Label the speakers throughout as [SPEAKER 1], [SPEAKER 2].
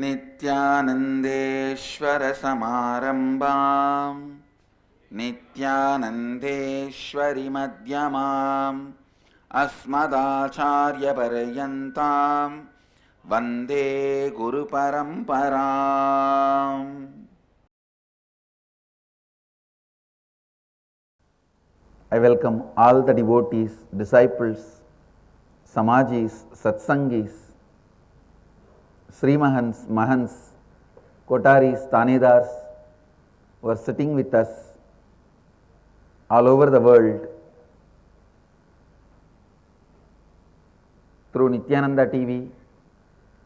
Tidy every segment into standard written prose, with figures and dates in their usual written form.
[SPEAKER 1] नित्यानन्देश्वरसमारम्भां नित्यानन्देश्वरिमध्यमाम् अस्मदाचार्यपर्यन्तां वन्दे गुरुपरम्पराम्. I welcome all the devotees, disciples, Samajis, Satsangis, Srimahans, Mahans, Kotaris, Tanedars who are sitting with us all over the world through Nithyananda TV,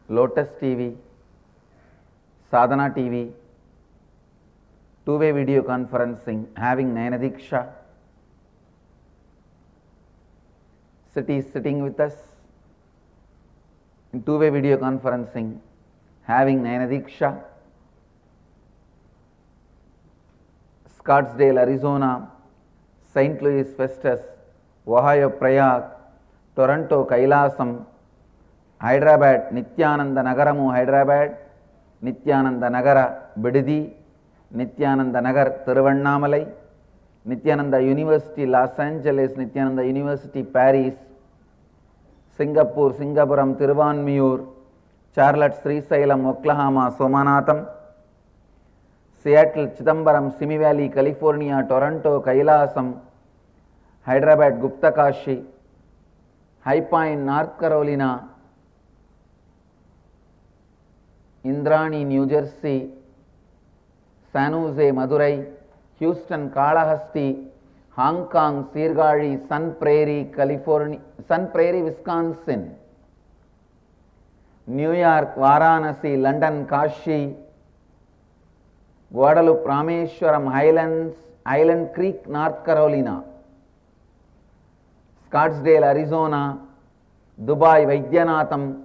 [SPEAKER 1] Lotus TV, Sadhana TV, two-way video conferencing, having Nayanadiksha. City sitting with us in two-way video conferencing, having Nayanadiksha. Scottsdale, Arizona, St. Louis, Festus, Ohio, Prayag, Toronto, Kailasam, Hyderabad, Nithyananda Nagaramu, Hyderabad, Nithyananda Nagara, Bididi, Nithyananda Nagar, Thiruvannamalai, Nithyananda University, Los Angeles, Nithyananda University, Paris, Singapore, Singapuram, Tiruvanmiyur, Charlotte, Srisailam, Oklahoma, Somanatham, Seattle, Chidambaram, Simi Valley, California, Toronto, Kailasam, Hyderabad, Guptakashi, High Point, North Carolina, Indrani, New Jersey, San Jose, Madurai, Houston, Kalahasti, Hong Kong, Sirgari, Sun Prairie, California, Sun Prairie, Wisconsin, New York, Varanasi, London, Kashi, Guadalupe, Rameshwaram, Highlands, Island Creek, North Carolina, Scottsdale, Arizona, Dubai, Vaidyanatham,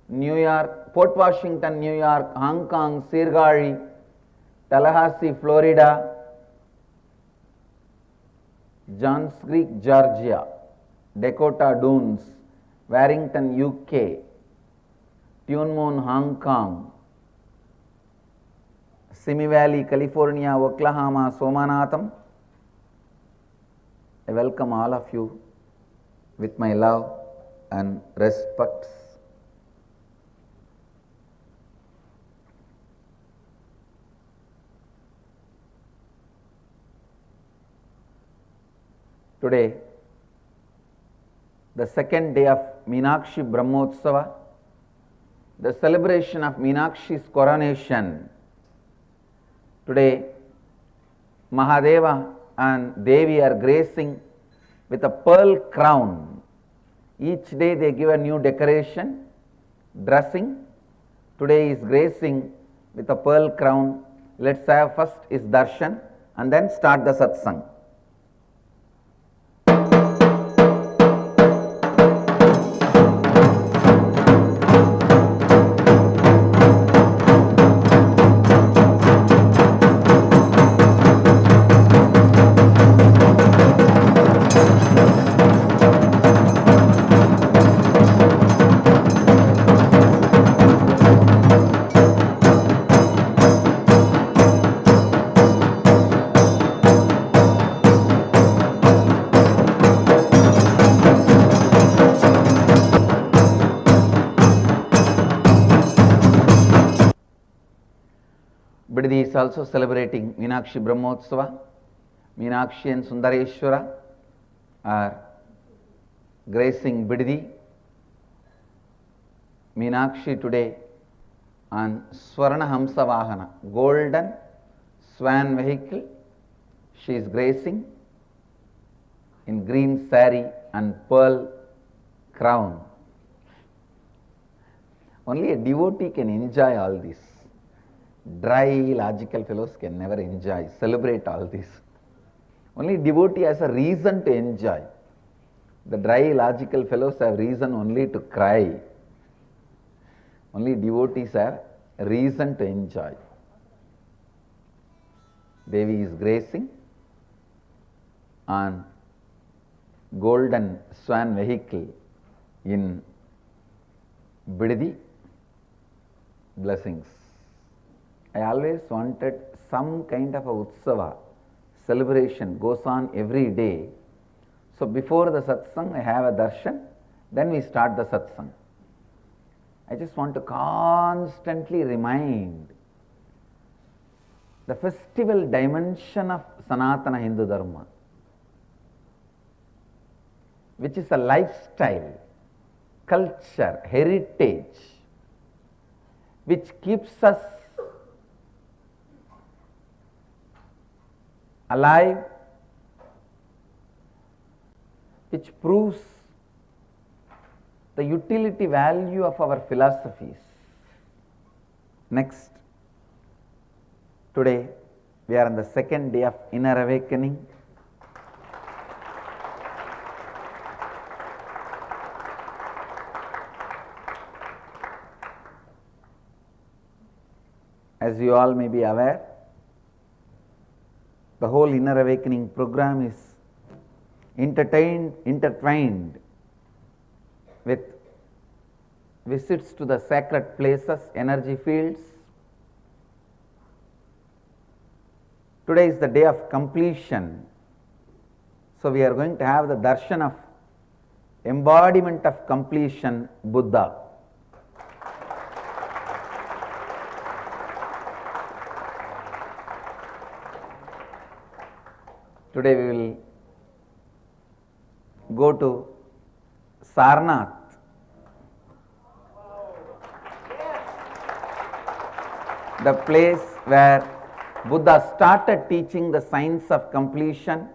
[SPEAKER 1] New York, Port Washington, New York, Hong Kong, Sirgari, Tallahassee, Florida, Johns Creek, Georgia, Dakota Dunes, Warrington, UK, Tuen Mun, Hong Kong, Simi Valley, California, Oklahoma, Somanatham. I welcome all of you with my love and respect. Today, the second day of Meenakshi Brahmotsava, the celebration of Meenakshi's coronation. Today, Mahadeva and Devi are gracing with a pearl crown. Each day they give a new decoration, dressing. Today is gracing with a pearl crown. Let's have first is darshan and then start the satsang. Bididi is also celebrating Meenakshi Brahmotsava. Meenakshi and Sundareshwara are gracing Bididi. Meenakshi today on Paramahamsa Vahana, golden swan vehicle. She is gracing in green sari and pearl crown. Only a devotee can enjoy all this. Dry, logical fellows can never enjoy, celebrate all this. Only devotee has a reason to enjoy. The dry, logical fellows have reason only to cry. Only devotees have a reason to enjoy. Devi is gracing on golden swan vehicle in Bididi. Blessings. I always wanted some kind of a utsava, celebration goes on every day. So before the satsang, I have a darshan, then we start the satsang. I just want to constantly remind the festival dimension of Sanatana Hindu Dharma, which is a lifestyle, culture, heritage, which keeps us alive, which proves the utility value of our philosophies. Next, today we are on the second day of inner awakening. As you all may be aware, the whole inner awakening program is intertwined with visits to the sacred places, energy fields. Today is the day of completion. So we are going to have the darshan of embodiment of completion, Buddha. Today we will go to Sarnath. The place where Buddha started teaching the science of completion.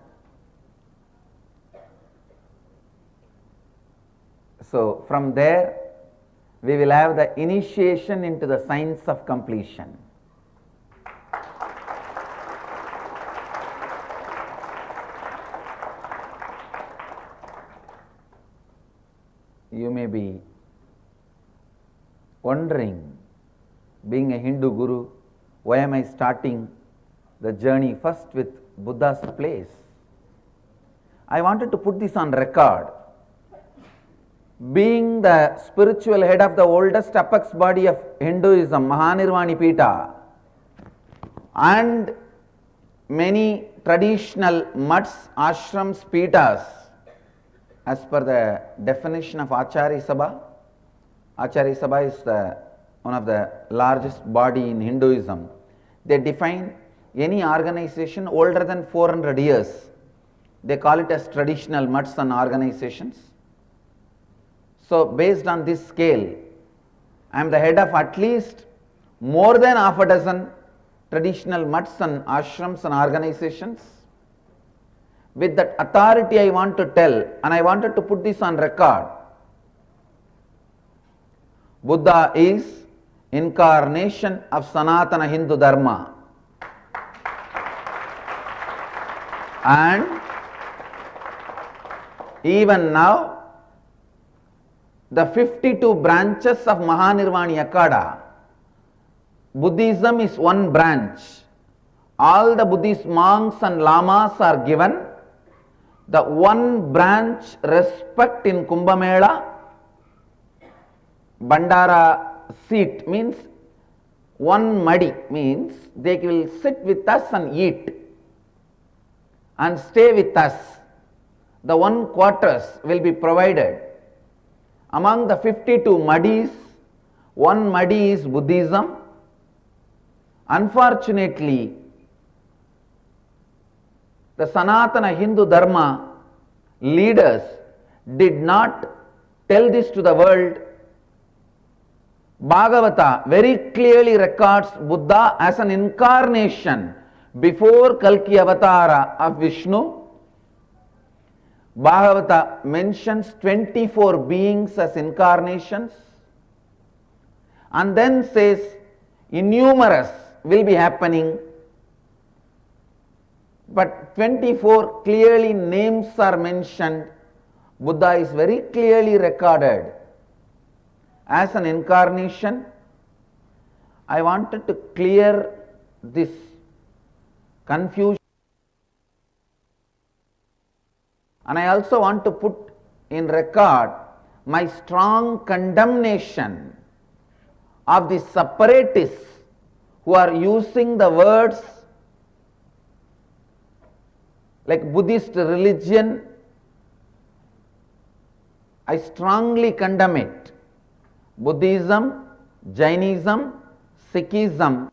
[SPEAKER 1] So from there we will have the initiation into the science of completion. You may be wondering, being a Hindu guru, why am I starting the journey first with Buddha's place? I wanted to put this on record. Being the spiritual head of the oldest apex body of Hinduism, Mahanirvani Pita, and many traditional mutts, ashrams, pitas, as per the definition of Acharya Sabha. Acharya Sabha is one of the largest body in Hinduism. They define any organization older than 400 years. They call it as traditional mutts and organizations. So based on this scale, I am the head of at least more than half a dozen traditional mutts and ashrams and organizations. With that authority I want to tell, and I wanted to put this on record, Buddha is incarnation of Sanatana Hindu Dharma. And even now, the 52 branches of Mahanirvani Akada, Buddhism is one branch. All the Buddhist monks and lamas are given the one branch respect in Kumbh Mela. Bandara seat means one madi, means they will sit with us and eat and stay with us. The one quarters will be provided. Among the 52 madis, one madi is Buddhism. Unfortunately, the Sanatana Hindu Dharma leaders did not tell this to the world. Bhagavatha very clearly records Buddha as an incarnation before Kalki Avatar of Vishnu. Bhagavatha mentions 24 beings as incarnations and then says innumerous will be happening. But 24 clearly names are mentioned. Buddha is very clearly recorded as an incarnation. I wanted to clear this confusion, and I also want to put in record my strong condemnation of the separatists who are using the words like Buddhist religion, I strongly condemn it. Buddhism, Jainism, Sikhism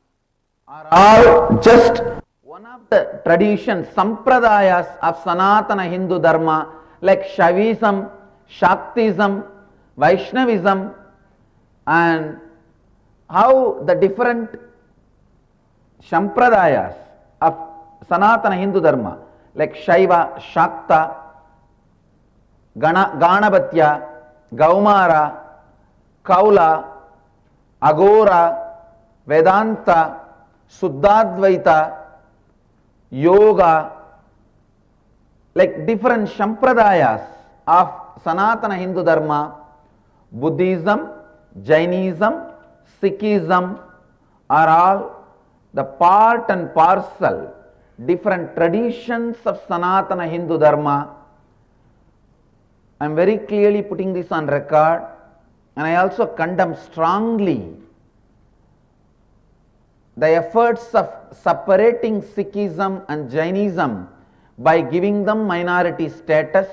[SPEAKER 1] are all just one of the traditions, sampradayas of Sanatana Hindu Dharma, like Shaivism, Shakthism, Vaishanavism, and how the different sampradayas of Sanatana Hindu Dharma, like Shaiva, Shaktha, Ganapathya, Kaumara, Aghora, Vedanta, Shuddha Advaitha, Yoga, like different sampradayas of Sanatana Hindu Dharma, Buddhism, Jainism, Sikhism are all the part and parcel, different traditions of Sanatana Hindu Dharma. I am very clearly putting this on record, and I also condemn strongly the efforts of separating Sikhism and Jainism by giving them minority status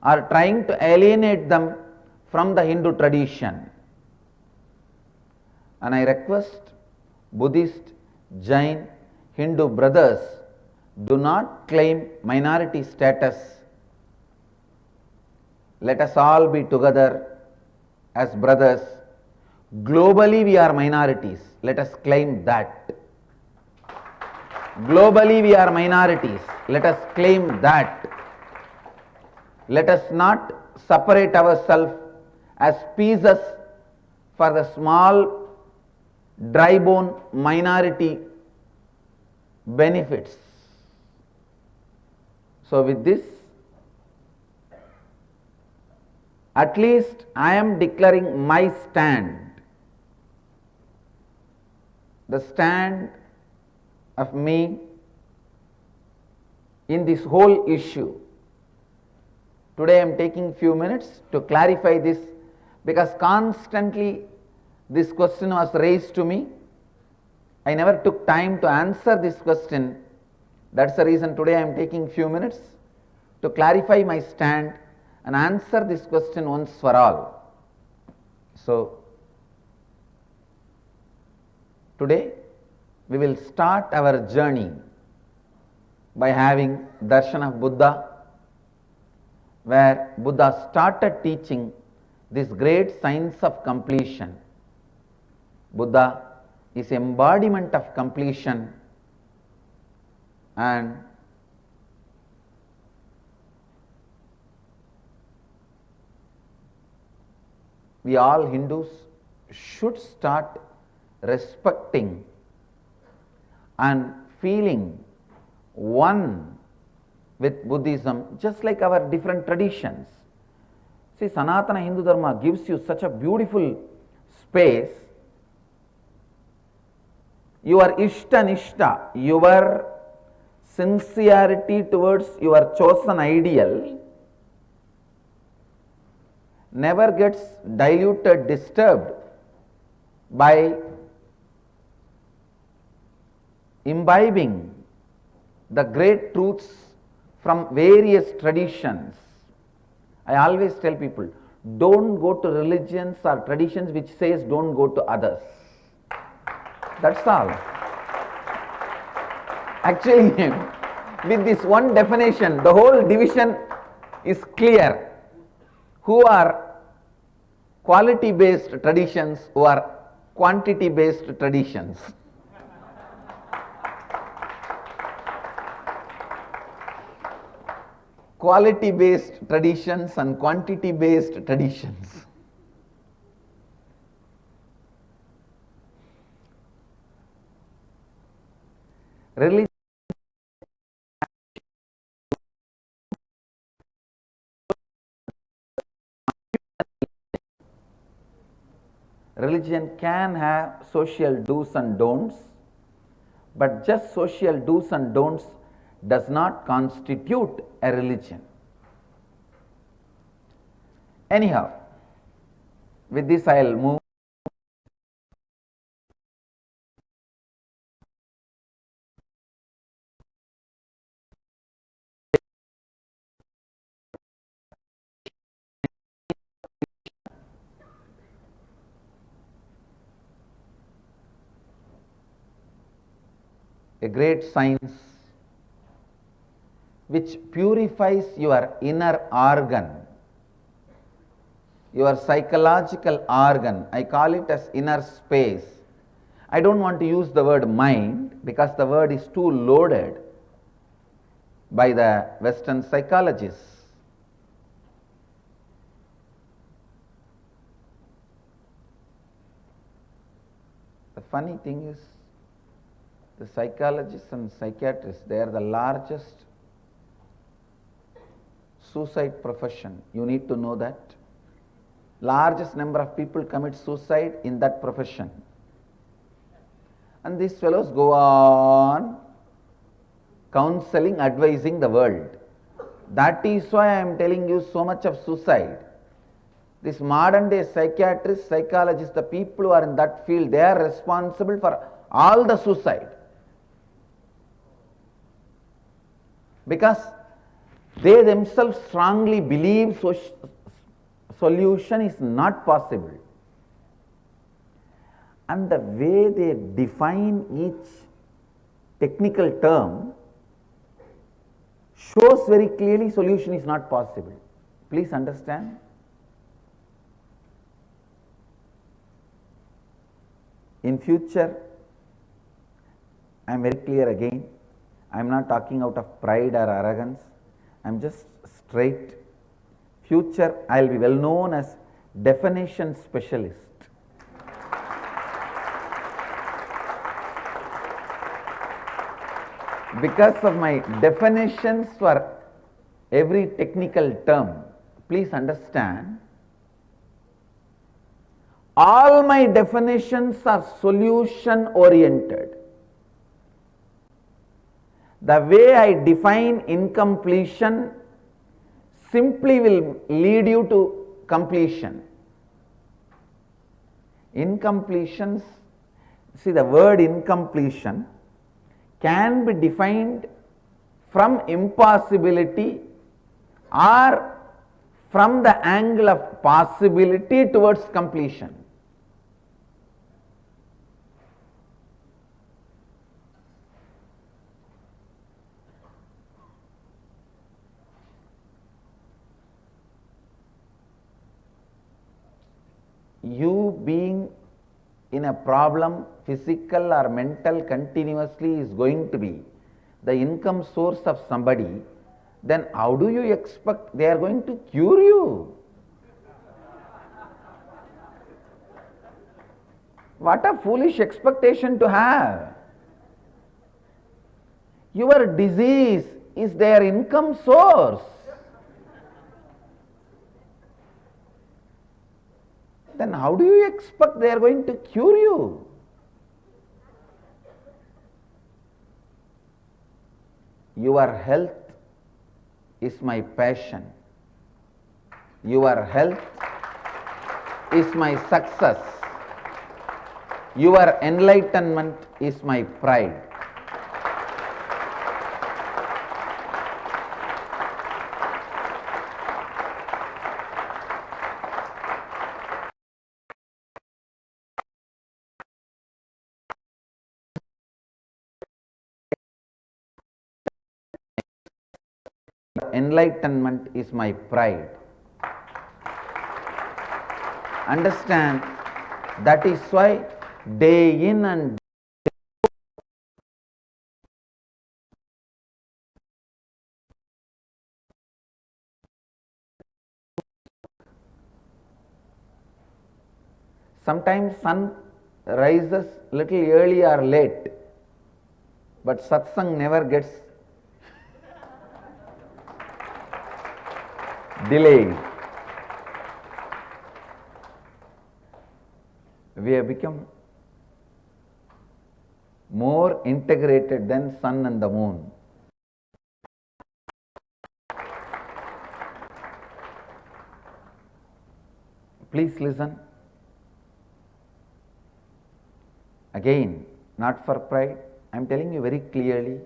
[SPEAKER 1] or trying to alienate them from the Hindu tradition. And I request Buddhist, Jain, Hindu brothers, do not claim minority status. Let us all be together as brothers. Globally we are minorities. Let us claim that. Globally we are minorities. Let us claim that. Let us not separate ourselves as pieces for the small dry bone minority benefits. So with this, at least I am declaring my stand, the stand of me in this whole issue. Today I am taking few minutes to clarify this, because constantly this question was raised to me. I never took time to answer this question. That's the reason today I am taking few minutes to clarify my stand and answer this question once for all. So, today we will start our journey by having darshan of Buddha, where Buddha started teaching this great science of completion. Buddha is embodiment of completion, and we all Hindus should start respecting and feeling one with Buddhism, just like our different traditions. See, Sanatana Hindu Dharma gives you such a beautiful space. Your Ishta, your sincerity towards your chosen ideal never gets diluted, disturbed by imbibing the great truths from various traditions. I always tell people, don't go to religions or traditions which says don't go to others. That's all. Actually, with this one definition, the whole division is clear. Who are quality based traditions, who are quantity based traditions. Quality based traditions and quantity based traditions. Religion can have social do's and don'ts, but just social do's and don'ts does not constitute a religion. Anyhow, with this I will move a great science which purifies your inner organ, your psychological organ. I call it as inner space. I don't want to use the word mind because the word is too loaded by the Western psychologists. The funny thing is, the psychologists and psychiatrists, they are the largest suicide profession. You need to know that. Largest number of people commit suicide in that profession. And these fellows go on counseling, advising the world. That is why I am telling you so much of suicide. This modern day psychiatrists, psychologists, the people who are in that field, they are responsible for all the suicide. Because they themselves strongly believe solution is not possible. And the way they define each technical term shows very clearly solution is not possible. Please understand. In future, I am very clear again, I am not talking out of pride or arrogance, I am just straight. Future, I will be well known as definition specialist. Because of my definitions for every technical term, please understand, all my definitions are solution oriented. The way I define incompletion simply will lead you to completion. Incompletions, see, the word incompletion can be defined from impossibility or from the angle of possibility towards completion. You being in a problem, physical or mental, continuously is going to be the income source of somebody, then how do you expect they are going to cure you? What a foolish expectation to have. Your disease is their income source. Then how do you expect they are going to cure you? Your health is my passion. Your health is my success. Your enlightenment is my pride. Enlightenment is my pride. Understand, that is why day in and sometimes sun rises little early or late, but satsang never gets delayed. We have become more integrated than sun and the moon. Please listen. Again, not for pride, I am telling you very clearly.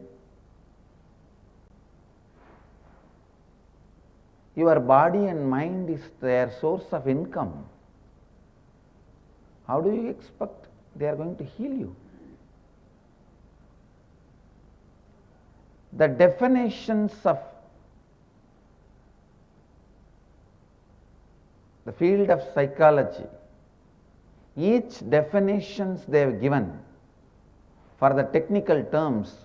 [SPEAKER 1] Your body and mind is their source of income. How do you expect they are going to heal you? the definitions of the field of psychology, each definitions they have given for the technical terms,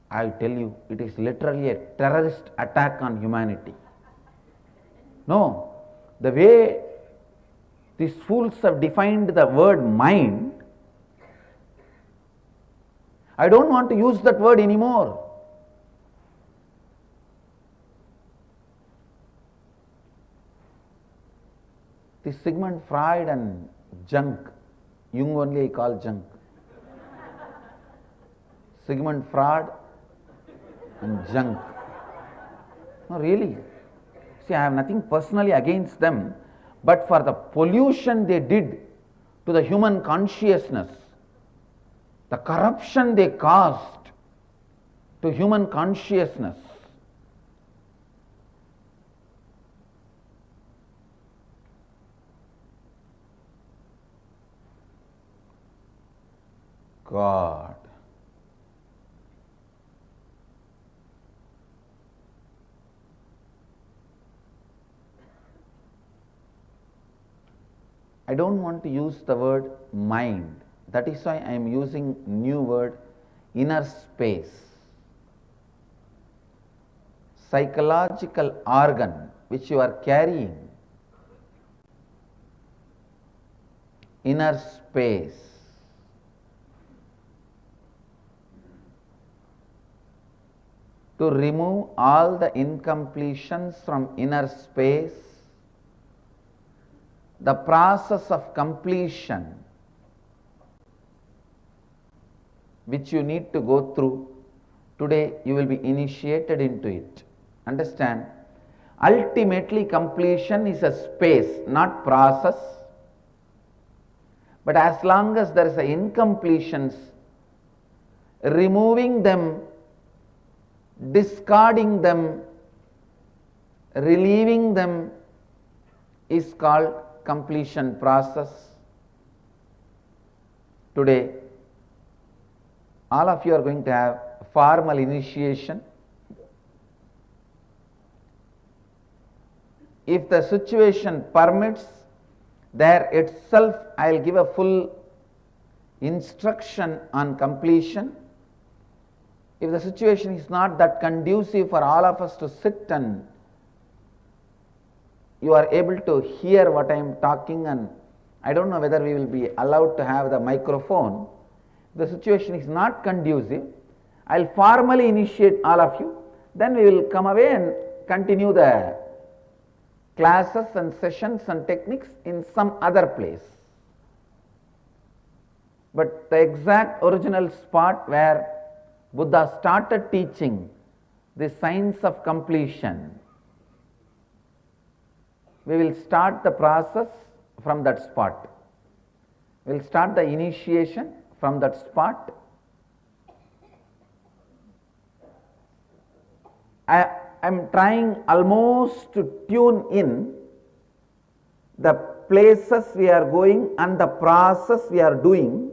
[SPEAKER 1] I tell you, it is literally a terrorist attack on humanity. No, the way these fools have defined the word mind, I don't want to use that word anymore. This Sigmund Freud and junk, Jung only I call junk. Sigmund Freud and junk. No, really. See, I have nothing personally against them, but for the pollution they did to the human consciousness, the corruption they caused to human consciousness, God. I don't want to use the word mind. That is why I am using new word inner space. Psychological organ which you are carrying. Inner space. To remove all the incompletions from inner space, the process of completion which you need to go through, today you will be initiated into it. Understand? Ultimately completion is a space, not process. But as long as there is a incompletions, removing them, discarding them, relieving them is called completion process. Today, all of you are going to have formal initiation. If the situation permits, there itself I will give a full instruction on completion. If the situation is not that conducive for all of us to sit and you are able to hear what I am talking, and I don't know whether we will be allowed to have the microphone. If the situation is not conducive, I will formally initiate all of you, then we will come away and continue the classes and sessions and techniques in some other place. But the exact original spot where Buddha started teaching the science of completion, we will start the process from that spot. We will start the initiation from that spot. I am trying almost to tune in the places we are going and the process we are doing.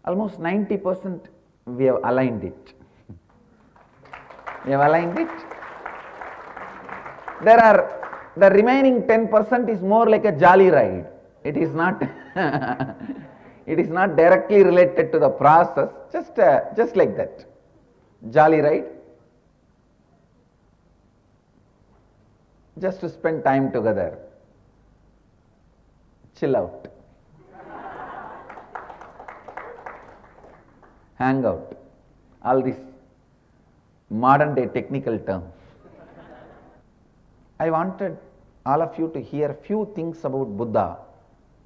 [SPEAKER 1] Almost 90% we have aligned it. We have aligned it. The remaining 10% is more like a jolly ride. It is not it is not directly related to the process, just like that. Jolly ride. Just to spend time together. Chill out. Hang out. All these modern day technical terms. I wanted all of you to hear few things about Buddha.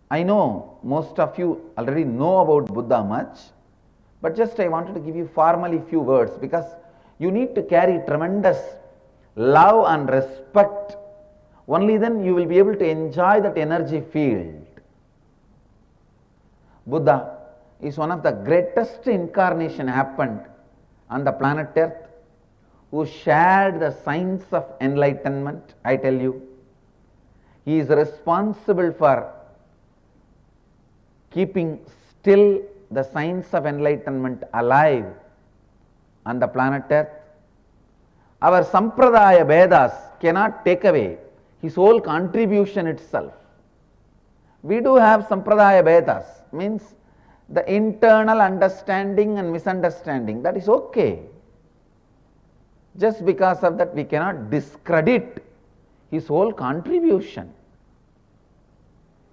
[SPEAKER 1] I know most of you already know about Buddha much, but just I wanted to give you formally few words, because you need to carry tremendous love and respect. Only then you will be able to enjoy that energy field. Buddha is one of the greatest incarnation happened on the planet Earth, who shared the science of enlightenment. I tell you, he is responsible for keeping still the science of enlightenment alive on the planet Earth. Our sampradaya Vedas cannot take away his whole contribution itself. We do have sampradaya Vedas, means the internal understanding and misunderstanding, that is okay. Just because of that we cannot discredit his whole contribution.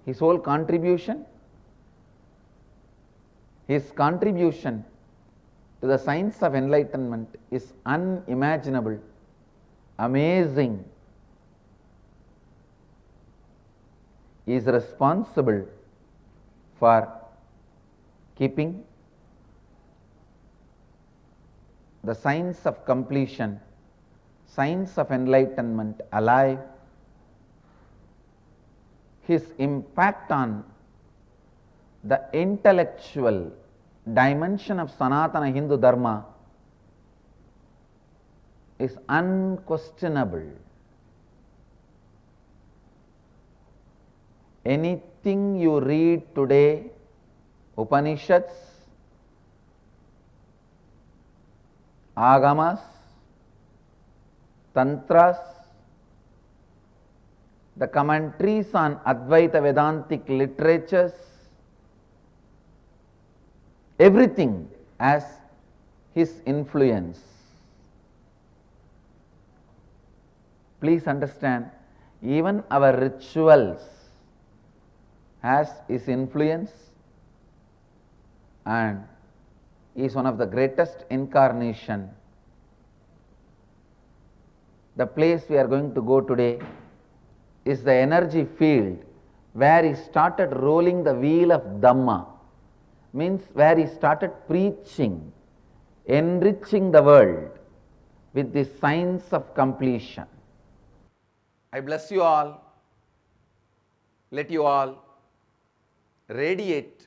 [SPEAKER 1] His whole contribution, his contribution to the science of enlightenment is unimaginable, amazing. He is responsible for keeping the science of completion, science of enlightenment alive. His impact on the intellectual dimension of Sanatana Hindu Dharma is unquestionable. Anything you read today, Upanishads, Agamas, Tantras, the commentaries on Advaita Vedantic literatures, everything has his influence. Please understand, even our rituals has his influence, and is one of the greatest incarnation. The place we are going to go today is the energy field where he started rolling the wheel of Dhamma, means where he started preaching, enriching the world with the science of completion. I bless you all. Let you all radiate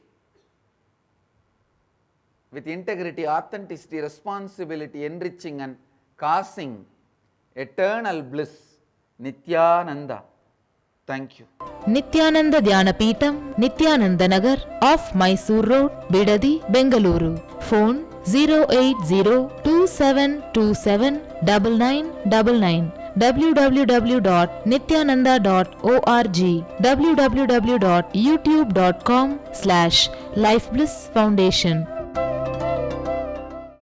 [SPEAKER 1] with integrity, authenticity, responsibility, enriching and causing eternal bliss. Nithyananda. Thank you.
[SPEAKER 2] Nithyananda Dhyanapitham, Nithyananda Nagar, off Mysore Road, Bidadi, Bengaluru. Phone 08027279999. www.nithyananda.org, www.youtube.com/Life Bliss Foundation.